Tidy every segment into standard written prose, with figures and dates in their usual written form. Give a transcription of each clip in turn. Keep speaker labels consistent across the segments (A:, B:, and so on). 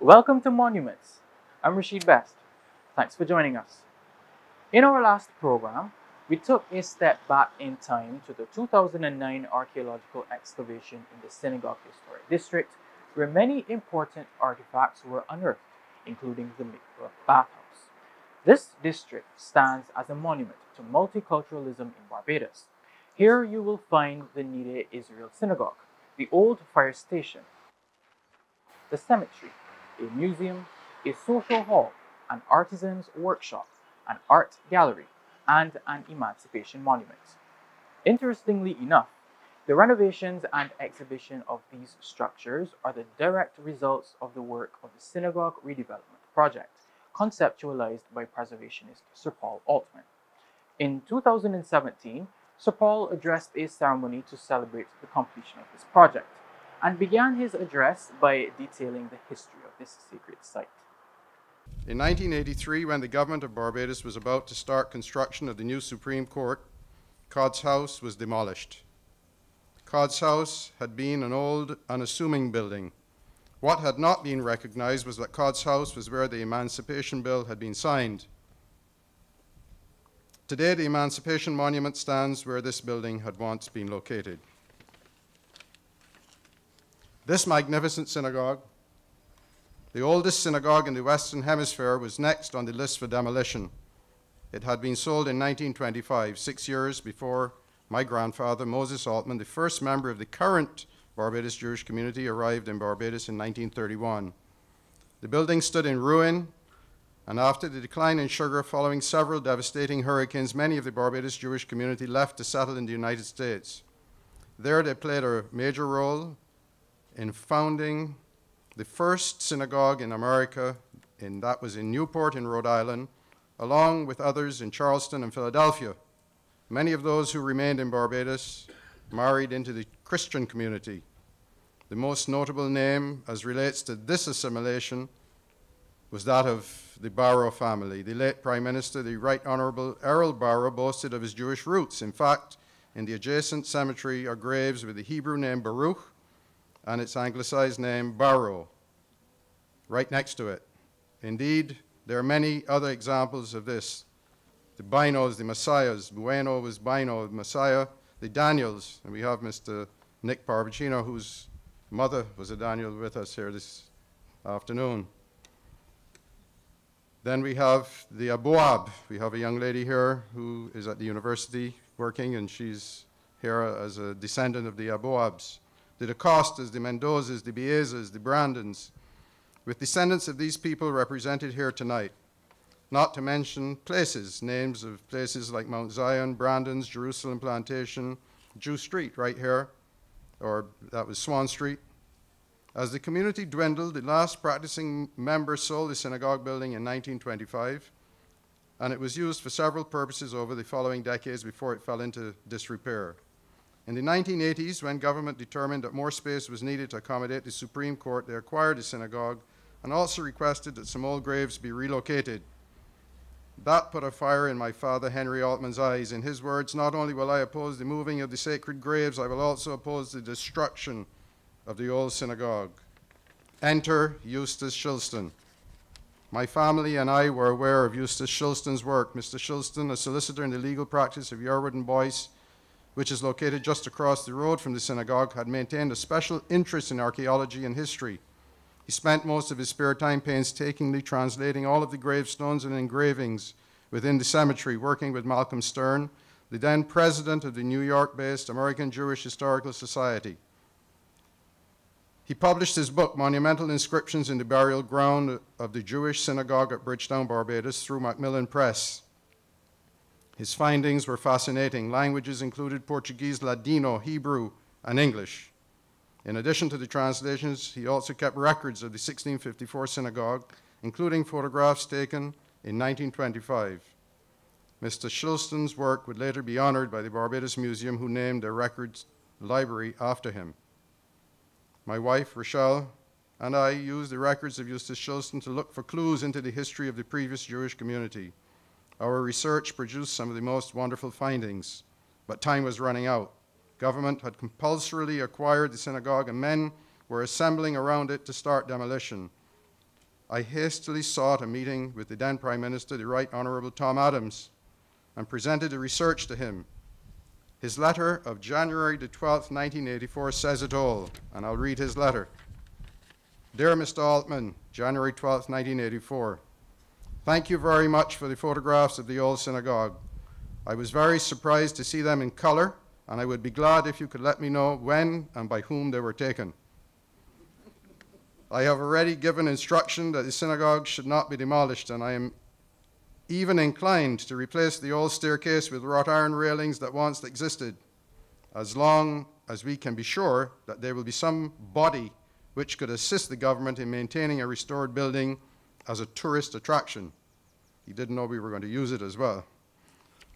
A: Welcome to Monuments. I'm Rashid Best. Thanks for joining us. In our last program, we took a step back in time to the 2009 archaeological excavation in the Synagogue Historic District, where many important artifacts were unearthed, including the mikveh bathhouse. This district stands as a monument to multiculturalism in Barbados. Here you will find the Nidhe Israel Synagogue, the old fire station, the cemetery, a museum, a social hall, an artisan's workshop, an art gallery, and an emancipation monument. Interestingly enough, the renovations and exhibition of these structures are the direct results of the work of the Synagogue Redevelopment project, conceptualized by preservationist Sir Paul Altman. In 2017, Sir Paul addressed a ceremony to celebrate the completion of this project, and began his address by detailing the history of this sacred site.
B: In 1983, when the government of Barbados was about to start construction of the new Supreme Court, Codd's House was demolished. Codd's House had been an old, unassuming building. What had not been recognized was that Codd's House was where the Emancipation Bill had been signed. Today, the Emancipation Monument stands where this building had once been located. This magnificent synagogue, the oldest synagogue in the Western Hemisphere, was next on the list for demolition. It had been sold in 1925, 6 years before my grandfather, Moses Altman, the first member of the current Barbados Jewish community, arrived in Barbados in 1931. The building stood in ruin, and after the decline in sugar following several devastating hurricanes, many of the Barbados Jewish community left to settle in the United States. There they played a major role in founding the first synagogue in America, and that was in Newport in Rhode Island, along with others in Charleston and Philadelphia. Many of those who remained in Barbados married into the Christian community. The most notable name as relates to this assimilation was that of the Barrow family. The late Prime Minister, the Right Honorable Errol Barrow, boasted of his Jewish roots. In fact, in the adjacent cemetery are graves with the Hebrew name Baruch and its anglicized name Barrow, right next to it. Indeed, there are many other examples of this. The Binos, the Messiahs, Bueno was Bino, Messiah, the Daniels, and we have Mr. Nick Parvicino, whose mother was a Daniel with us here this afternoon. Then we have the Aboab. We have a young lady here who is at the university working, and she's here as a descendant of the Aboabs. The Acostas, the Mendozas, the Biezas, the Brandons, with descendants of these people represented here tonight. Not to mention places, names of places like Mount Zion, Brandon's, Jerusalem Plantation, Jew Street right here, or that was Swan Street. As the community dwindled, the last practicing member sold the synagogue building in 1925, and it was used for several purposes over the following decades before it fell into disrepair. In the 1980s, when government determined that more space was needed to accommodate the Supreme Court, they acquired the synagogue and also requested that some old graves be relocated. That put a fire in my father Henry Altman's eyes. In his words, "Not only will I oppose the moving of the sacred graves, I will also oppose the destruction of the old synagogue." Enter Eustace Shilston. My family and I were aware of Eustace Shilston's work. Mr. Shilston, a solicitor in the legal practice of Yarwood and Boyce, which is located just across the road from the synagogue, had maintained a special interest in archaeology and history. He spent most of his spare time painstakingly translating all of the gravestones and engravings within the cemetery, working with Malcolm Stern, the then president of the New York-based American Jewish Historical Society. He published his book, Monumental Inscriptions in the Burial Ground of the Jewish Synagogue at Bridgetown, Barbados, through Macmillan Press. His findings were fascinating. Languages included Portuguese, Ladino, Hebrew, and English. In addition to the translations, he also kept records of the 1654 synagogue, including photographs taken in 1925. Mr. Shilston's work would later be honored by the Barbados Museum, who named their records library after him. My wife, Rochelle, and I used the records of Eustace Shilston to look for clues into the history of the previous Jewish community. Our research produced some of the most wonderful findings, but time was running out. Government had compulsorily acquired the synagogue, and men were assembling around it to start demolition. I hastily sought a meeting with the then Prime Minister, the Right Honourable Tom Adams, and presented the research to him. His letter of January the 12th, 1984 says it all, and I'll read his letter. Dear Mr. Altman, January 12th, 1984. Thank you very much for the photographs of the old synagogue. I was very surprised to see them in color, and I would be glad if you could let me know when and by whom they were taken. I have already given instruction that the synagogue should not be demolished, and I am even inclined to replace the old staircase with wrought iron railings that once existed, as long as we can be sure that there will be some body which could assist the government in maintaining a restored building as a tourist attraction. He didn't know we were going to use it as well.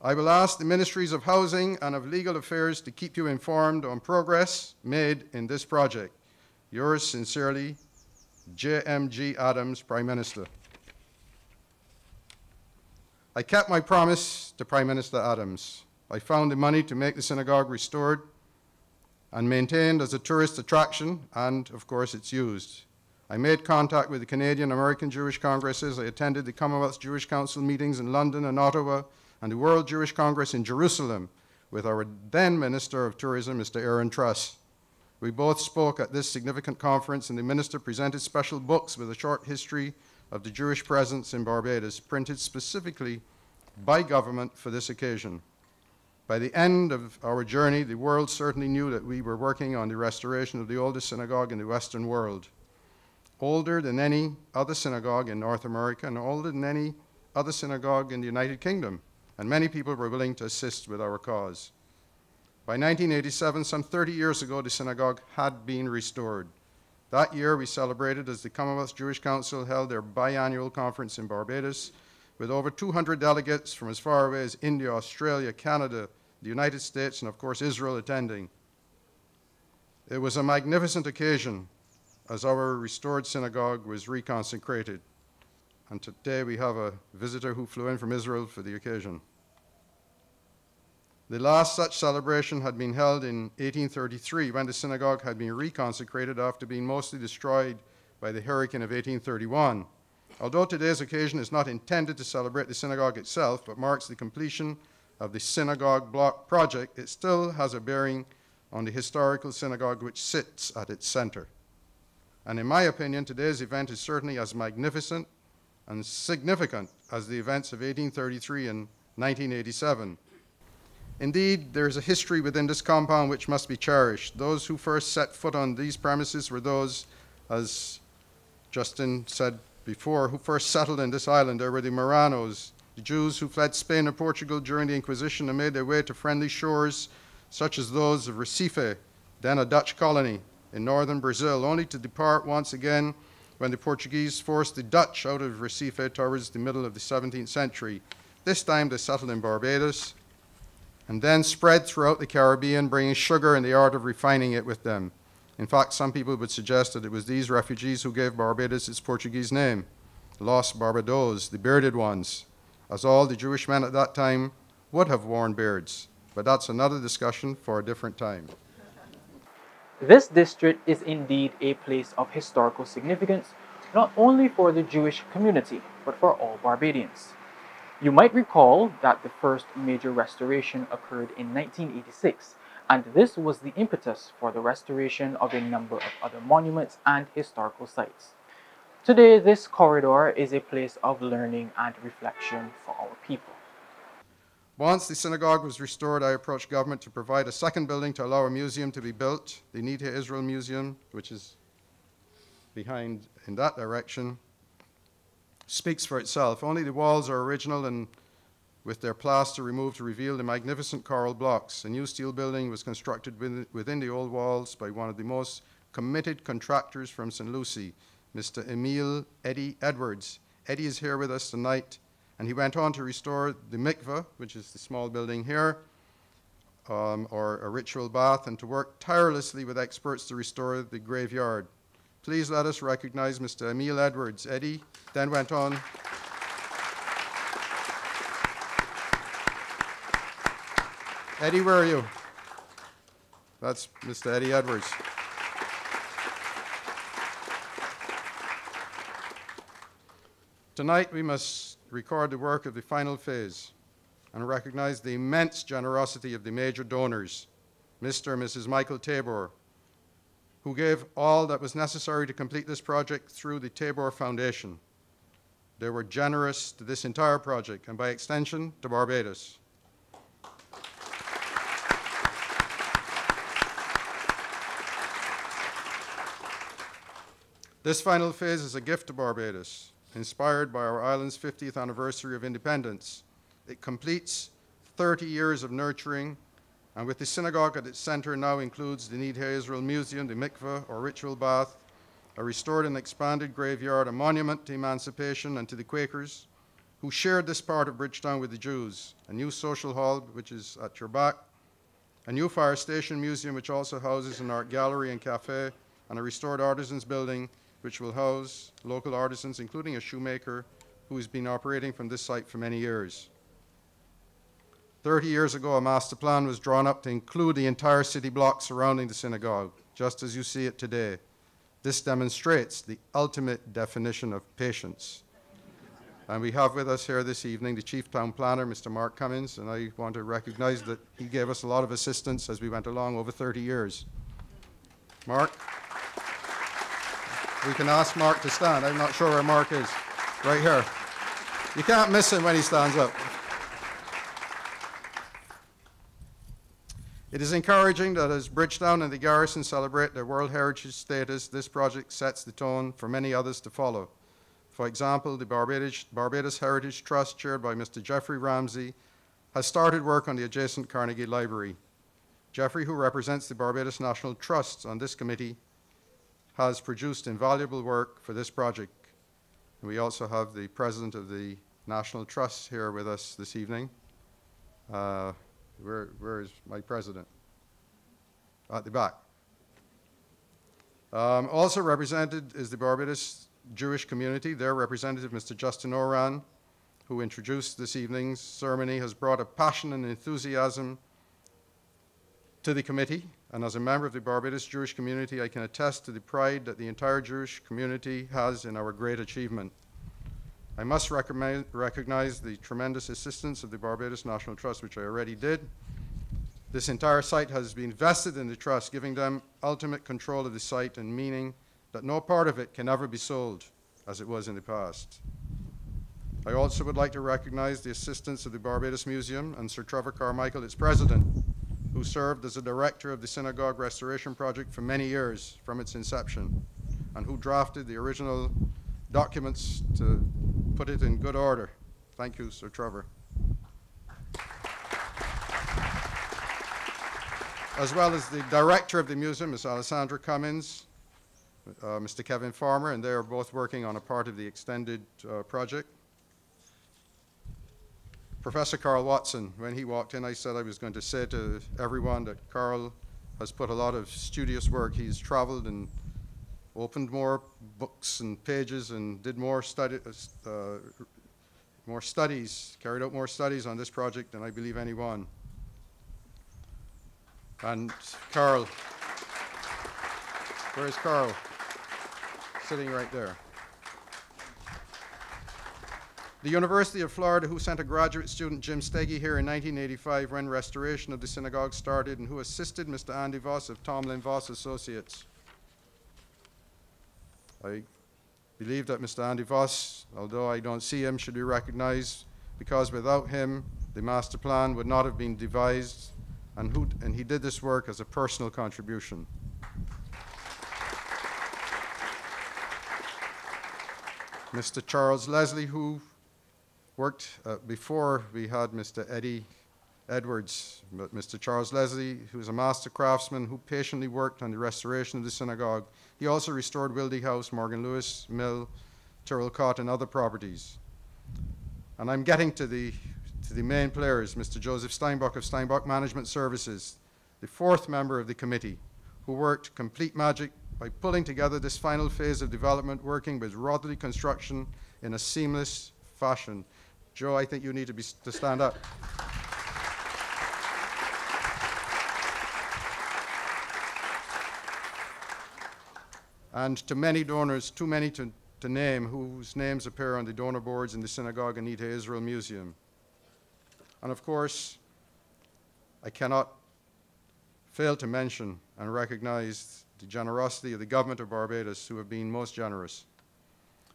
B: I will ask the Ministries of Housing and of Legal Affairs to keep you informed on progress made in this project. Yours sincerely, J.M.G. Adams, Prime Minister. I kept my promise to Prime Minister Adams. I found the money to make the synagogue restored and maintained as a tourist attraction, and of course it's used. I made contact with the Canadian American Jewish Congresses. I attended the Commonwealth Jewish Council meetings in London and Ottawa, and the World Jewish Congress in Jerusalem with our then Minister of Tourism, Mr. Aaron Truss. We both spoke at this significant conference, and the minister presented special books with a short history of the Jewish presence in Barbados, printed specifically by government for this occasion. By the end of our journey, the world certainly knew that we were working on the restoration of the oldest synagogue in the Western world, older than any other synagogue in North America and older than any other synagogue in the United Kingdom, and many people were willing to assist with our cause. By 1987, some 30 years ago, the synagogue had been restored. That year, we celebrated as the Commonwealth Jewish Council held their biannual conference in Barbados, with over 200 delegates from as far away as India, Australia, Canada, the United States, and of course Israel attending. It was a magnificent occasion as our restored synagogue was reconsecrated. And today we have a visitor who flew in from Israel for the occasion. The last such celebration had been held in 1833, when the synagogue had been reconsecrated after being mostly destroyed by the hurricane of 1831. Although today's occasion is not intended to celebrate the synagogue itself, but marks the completion of the synagogue block project, it still has a bearing on the historical synagogue which sits at its center. And in my opinion, today's event is certainly as magnificent and significant as the events of 1833 and 1987. Indeed, there is a history within this compound which must be cherished. Those who first set foot on these premises were those, as Justin said before, who first settled in this island. There were the Moranos, the Jews who fled Spain and Portugal during the Inquisition and made their way to friendly shores such as those of Recife, then a Dutch colony in northern Brazil, only to depart once again when the Portuguese forced the Dutch out of Recife towards the middle of the 17th century. This time they settled in Barbados and then spread throughout the Caribbean, bringing sugar and the art of refining it with them. In fact, some people would suggest that it was these refugees who gave Barbados its Portuguese name, Los Barbados, the bearded ones, as all the Jewish men at that time would have worn beards. But that's another discussion for a different time.
A: This district is indeed a place of historical significance, not only for the Jewish community, but for all Barbadians. You might recall that the first major restoration occurred in 1986, and this was the impetus for the restoration of a number of other monuments and historical sites. Today, this corridor is a place of learning and reflection for our people.
B: Once the synagogue was restored, I approached government to provide a second building to allow a museum to be built, the Nidhe Israel Museum, which is behind in that direction, speaks for itself. Only the walls are original and with their plaster removed to reveal the magnificent coral blocks. A new steel building was constructed within the old walls by one of the most committed contractors from St. Lucie, Mr. Emil Eddie Edwards. Eddie is here with us tonight, and he went on to restore the mikveh, which is the small building here, or a ritual bath, and to work tirelessly with experts to restore the graveyard. Please let us recognize Mr. Emil Edwards. Eddie then went on. Eddie, where are you? That's Mr. Eddie Edwards. Tonight, we must record the work of the final phase and recognize the immense generosity of the major donors, Mr. and Mrs. Michael Tabor, who gave all that was necessary to complete this project through the Tabor Foundation. They were generous to this entire project and by extension to Barbados. This final phase is a gift to Barbados, inspired by our island's 50th anniversary of independence. It completes 30 years of nurturing, and with the synagogue at its center now includes the Nidhe Israel Museum, the mikveh or ritual bath, a restored and expanded graveyard, a monument to emancipation and to the Quakers who shared this part of Bridgetown with the Jews, a new social hall which is at your back, a new fire station museum which also houses an art gallery and cafe, and a restored artisans building which will house local artisans, including a shoemaker who has been operating from this site for many years. 30 years ago, a master plan was drawn up to include the entire city block surrounding the synagogue, just as you see it today. This demonstrates the ultimate definition of patience. And we have with us here this evening the Chief Town Planner, Mr. Mark Cummins, and I want to recognize that he gave us a lot of assistance as we went along over 30 years. Mark? We can ask Mark to stand. I'm not sure where Mark is. Right here. You can't miss him when he stands up. It is encouraging that as Bridgetown and the Garrison celebrate their World Heritage status, this project sets the tone for many others to follow. For example, the Barbados Heritage Trust, chaired by Mr. Jeffrey Ramsey, has started work on the adjacent Carnegie Library. Jeffrey, who represents the Barbados National Trust on this committee, has produced invaluable work for this project. And we also have the president of the National Trust here with us this evening. Where is my president? At the back. Also represented is the Barbados Jewish community. Their representative, Mr. Justin Oran, who introduced this evening's ceremony, has brought a passion and enthusiasm to the committee. And as a member of the Barbados Jewish community, I can attest to the pride that the entire Jewish community has in our great achievement. I must recognize the tremendous assistance of the Barbados National Trust, which I already did. This entire site has been vested in the trust, giving them ultimate control of the site and meaning that no part of it can ever be sold, as it was in the past. I also would like to recognize the assistance of the Barbados Museum and Sir Trevor Carmichael, its president, who served as a director of the Synagogue Restoration Project for many years from its inception, and who drafted the original documents to put it in good order. Thank you, Sir Trevor. As well as the director of the museum, Ms. Alessandra Cummins, Mr. Kevin Farmer, and they are both working on a part of the extended project. Professor Carl Watson, when he walked in, I said I was going to say to everyone that Carl has put a lot of studious work. He's traveled and opened more books and pages and did more studies, carried out more studies on this project than I believe anyone. And Carl, where is Carl? Sitting right there. The University of Florida, who sent a graduate student, Jim Steggy, here in 1985 when restoration of the synagogue started, and who assisted Mr. Andy Voss of Tomlin Voss Associates. I believe that Mr. Andy Voss, although I don't see him, should be recognized because without him, the master plan would not have been devised, and he did this work as a personal contribution. Mr. Charles Leslie, who worked before we had Mr. Eddie Edwards, but Mr. Charles Leslie, who is a master craftsman who patiently worked on the restoration of the synagogue. He also restored Wildy House, Morgan Lewis Mill, Tyrrell Cott, and other properties. And I'm getting to the main players, Mr. Joseph Steinbach of Steinbach Management Services, the fourth member of the committee, who worked complete magic by pulling together this final phase of development, working with Rothley Construction in a seamless fashion. Joe, I think you need to stand up. And to many donors, too many to to name whose names appear on the donor boards in the Synagogue and Nidhe Israel Museum. And of course, I cannot fail to mention and recognize the generosity of the government of Barbados, who have been most generous.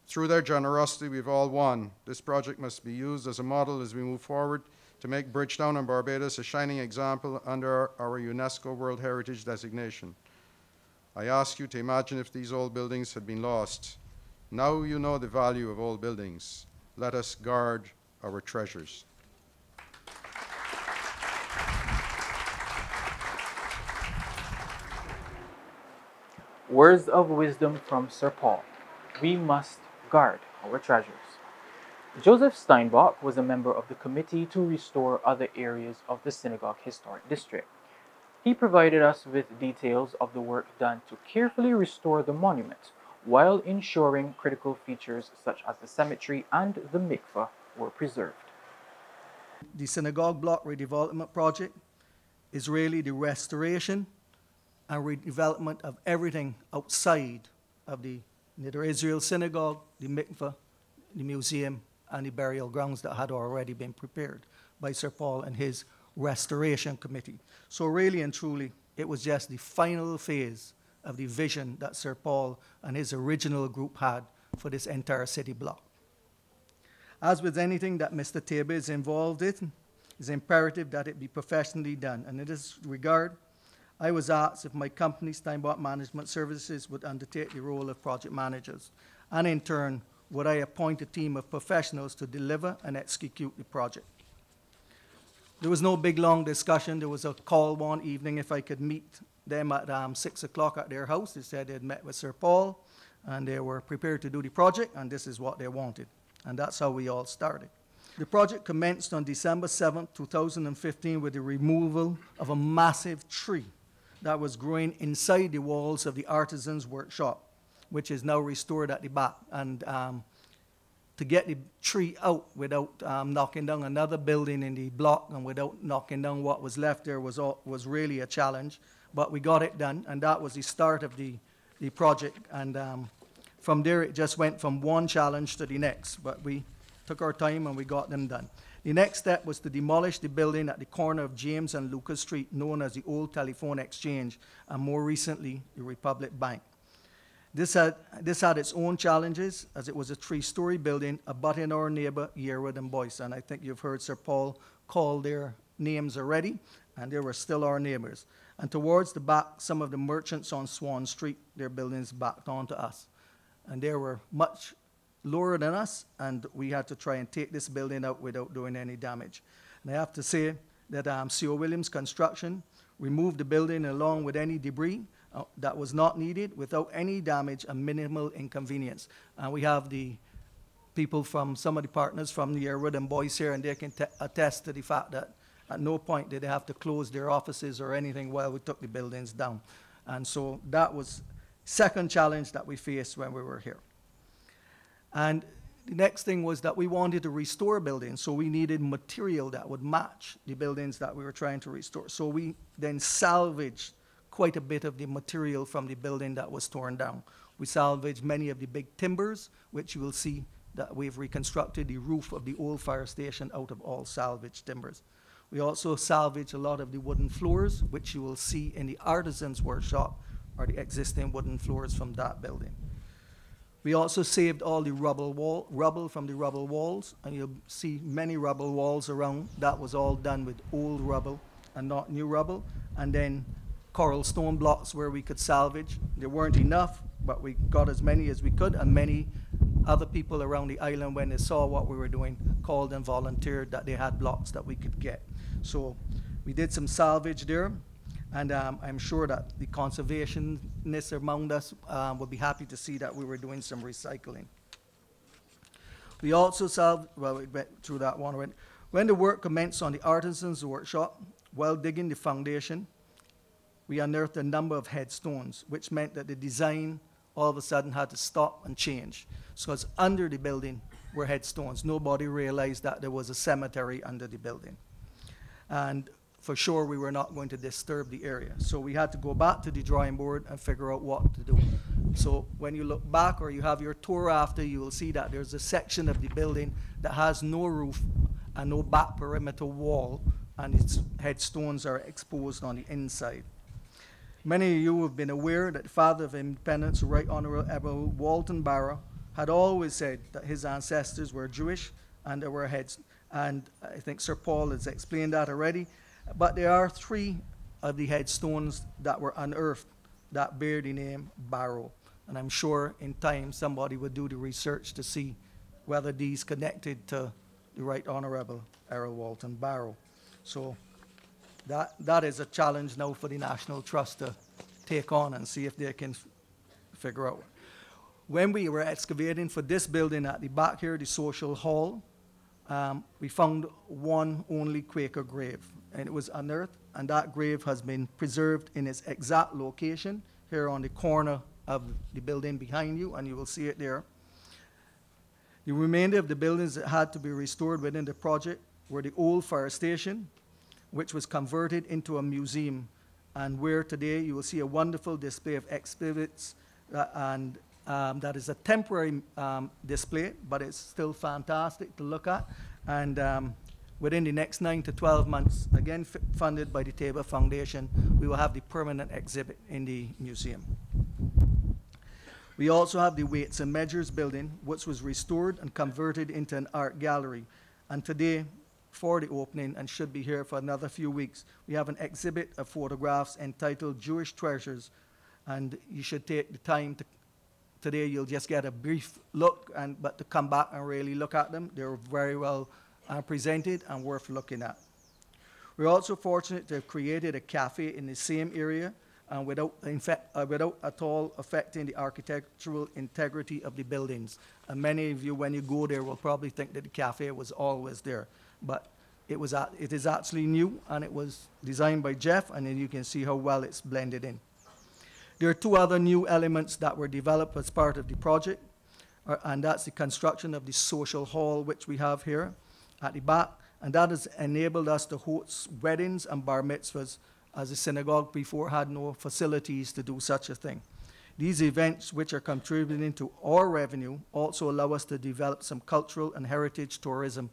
B: Through their generosity, we've all won. This project must be used as a model as we move forward to make Bridgetown and Barbados a shining example under our UNESCO World Heritage designation. I ask you to imagine if these old buildings had been lost. Now you know the value of old buildings. Let us guard our treasures.
A: Words of wisdom from Sir Paul. We must guard our treasures. Joseph Steinbach was a member of the committee to restore other areas of the Synagogue Historic District. He provided us with details of the work done to carefully restore the monument while ensuring critical features such as the cemetery and the mikveh were preserved.
C: The Synagogue Block Redevelopment Project is really the restoration and redevelopment of everything outside of the Nidhe Israel Synagogue, the mikveh, the museum, and the burial grounds that had already been prepared by Sir Paul and his restoration committee. So really and truly, it was just the final phase of the vision that Sir Paul and his original group had for this entire city block. As with anything that Mr. Taber is involved in, it's imperative that it be professionally done. And in this regard, I was asked if my company, Steinbach Management Services, would undertake the role of project managers. And in turn, would I appoint a team of professionals to deliver and execute the project. There was no big, long discussion. There was a call one evening if I could meet them at 6 o'clock at their house. They said they'd met with Sir Paul, and they were prepared to do the project, and this is what they wanted. And that's how we all started. The project commenced on December 7, 2015, with the removal of a massive tree that was growing inside the walls of the artisan's workshop, which is now restored at the back. And to get the tree out without knocking down another building in the block and without knocking down what was left there was really a challenge. But we got it done, and that was the start of the project. And from there, it just went from one challenge to the next. But we took our time, and we got them done. The next step was to demolish the building at the corner of James and Lucas Street, known as the Old Telephone Exchange, and more recently, the Republic Bank. This had its own challenges, as it was a 3-story building abutting our neighbor, Yearwood and Boyce. And I think you've heard Sir Paul call their names already, and they were still our neighbors. And towards the back, some of the merchants on Swan Street, their buildings backed onto us. And they were much lower than us, and we had to try and take this building out without doing any damage. And I have to say that C.O. Williams Construction removed the building along with any debris that was not needed without any damage and minimal inconvenience. And we have the people from some of the partners from the Yearwood and Boyce here, and they can attest to the fact that at no point did they have to close their offices or anything while we took the buildings down. And so that was second challenge that we faced when we were here. And the next thing was that we wanted to restore buildings, so we needed material that would match the buildings that we were trying to restore. So we then salvaged quite a bit of the material from the building that was torn down. We salvaged many of the big timbers, which you will see that we've reconstructed the roof of the old fire station out of all salvaged timbers. We also salvaged a lot of the wooden floors, which you will see in the artisan's workshop, are the existing wooden floors from that building. We also saved all the rubble from the rubble walls, and you'll see many rubble walls around. That was all done with old rubble and not new rubble. And then coral stone blocks where we could salvage. There weren't enough, but we got as many as we could, and many other people around the island, when they saw what we were doing, called and volunteered that they had blocks that we could get. So we did some salvage there, and I'm sure that the conservationists among us would be happy to see that we were doing some recycling. We also we went through that one already. When the work commenced on the artisan's workshop, while digging the foundation, we unearthed a number of headstones, which meant that the design all of a sudden had to stop and change. So it's under the building were headstones. Nobody realized that there was a cemetery under the building. And for sure, we were not going to disturb the area. So we had to go back to the drawing board and figure out what to do. So when you look back or you have your tour after, you will see that there's a section of the building that has no roof and no back perimeter wall, and its headstones are exposed on the inside. Many of you have been aware that the father of independence, Right Honorable Walton Barrow, had always said that his ancestors were Jewish and there were heads, and I think Sir Paul has explained that already. But there are 3 of the headstones that were unearthed that bear the name Barrow. And I'm sure in time somebody would do the research to see whether these connected to the Right Honorable Errol Walton Barrow. So that is a challenge now for the National Trust to take on and see if they can figure out. When we were excavating for this building at the back here, the social hall, we found one only Quaker grave, and it was unearthed, and that grave has been preserved in its exact location here on the corner of the building behind you, and you will see it there. The remainder of the buildings that had to be restored within the project were the old fire station, which was converted into a museum, and where today you will see a wonderful display of exhibits, and that is a temporary display, but it's still fantastic to look at. And within the next 9 to 12 months, again funded by the Tabor Foundation, we will have the permanent exhibit in the museum. We also have the Weights and Measures building, which was restored and converted into an art gallery. And today, for the opening, and should be here for another few weeks, we have an exhibit of photographs entitled Jewish Treasures. And you should take the time to, today you'll just get a brief look, but to come back and really look at them, they're very well presented and worth looking at. We're also fortunate to have created a cafe in the same area, without at all affecting the architectural integrity of the buildings. And many of you, when you go there, will probably think that the cafe was always there. But it is actually new, and it was designed by Jeff, and then you can see how well it's blended in. There are 2 other new elements that were developed as part of the project, and that's the construction of the social hall, which we have here at the back, and that has enabled us to host weddings and bar mitzvahs, as the synagogue before had no facilities to do such a thing. These events, which are contributing to our revenue, also allow us to develop some cultural and heritage tourism.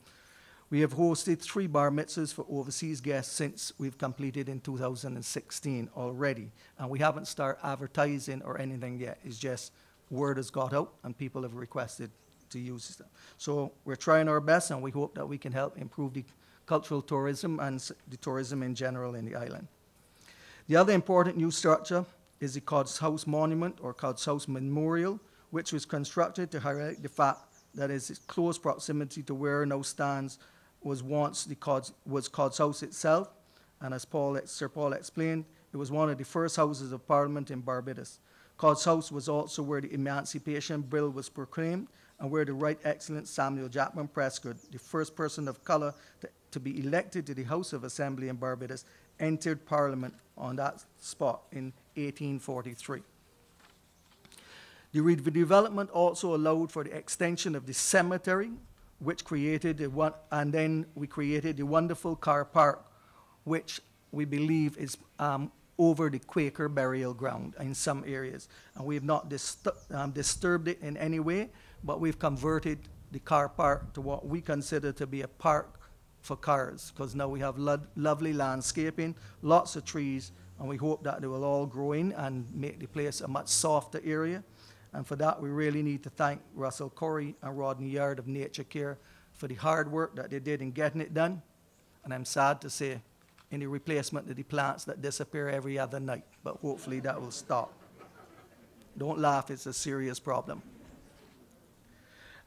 C: We have hosted 3 bar mitzvahs for overseas guests since we've completed in 2016 already, and we haven't started advertising or anything yet. It's just word has got out and people have requested to use them. So we're trying our best, and we hope that we can help improve the cultural tourism and the tourism in general in the island. The other important new structure is the Cods House Monument, or Cods House Memorial, which was constructed to highlight the fact that its close proximity to where now stands was once Cods House itself, and as Sir Paul explained, it was one of the first houses of Parliament in Barbados. Cods House was also where the Emancipation Bill was proclaimed, and where the Right Excellent Samuel Jackman Prescott, the first person of color to be elected to the House of Assembly in Barbados, entered Parliament on that spot in 1843. The redevelopment also allowed for the extension of the cemetery, which created and then we created the wonderful car park, which we believe is over the Quaker burial ground in some areas. And we have not disturbed it in any way, but we've converted the car park to what we consider to be a park for cars, because now we have lovely landscaping, lots of trees, and we hope that they will all grow in and make the place a much softer area. And for that, we really need to thank Russell Corey and Rodney Yard of Nature Care for the hard work that they did in getting it done. And I'm sad to say, in the replacement of the plants that disappear every other night, but hopefully that will stop. Don't laugh, it's a serious problem.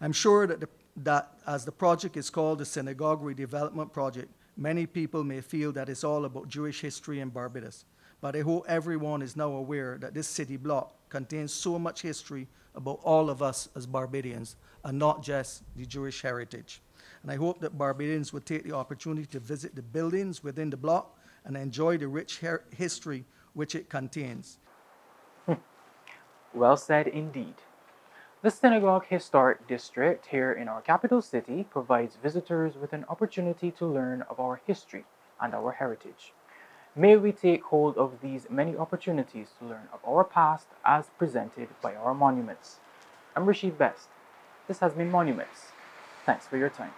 C: I'm sure that as the project is called the Synagogue Redevelopment Project, many people may feel that it's all about Jewish history in Barbados. But I hope everyone is now aware that this city block contains so much history about all of us as Barbadians, and not just the Jewish heritage. And I hope that Barbadians will take the opportunity to visit the buildings within the block and enjoy the rich history which it contains.
A: Well said indeed. The Synagogue Historic District here in our capital city provides visitors with an opportunity to learn of our history and our heritage. May we take hold of these many opportunities to learn of our past as presented by our monuments. I'm Rashid Best. This has been Monuments. Thanks for your time.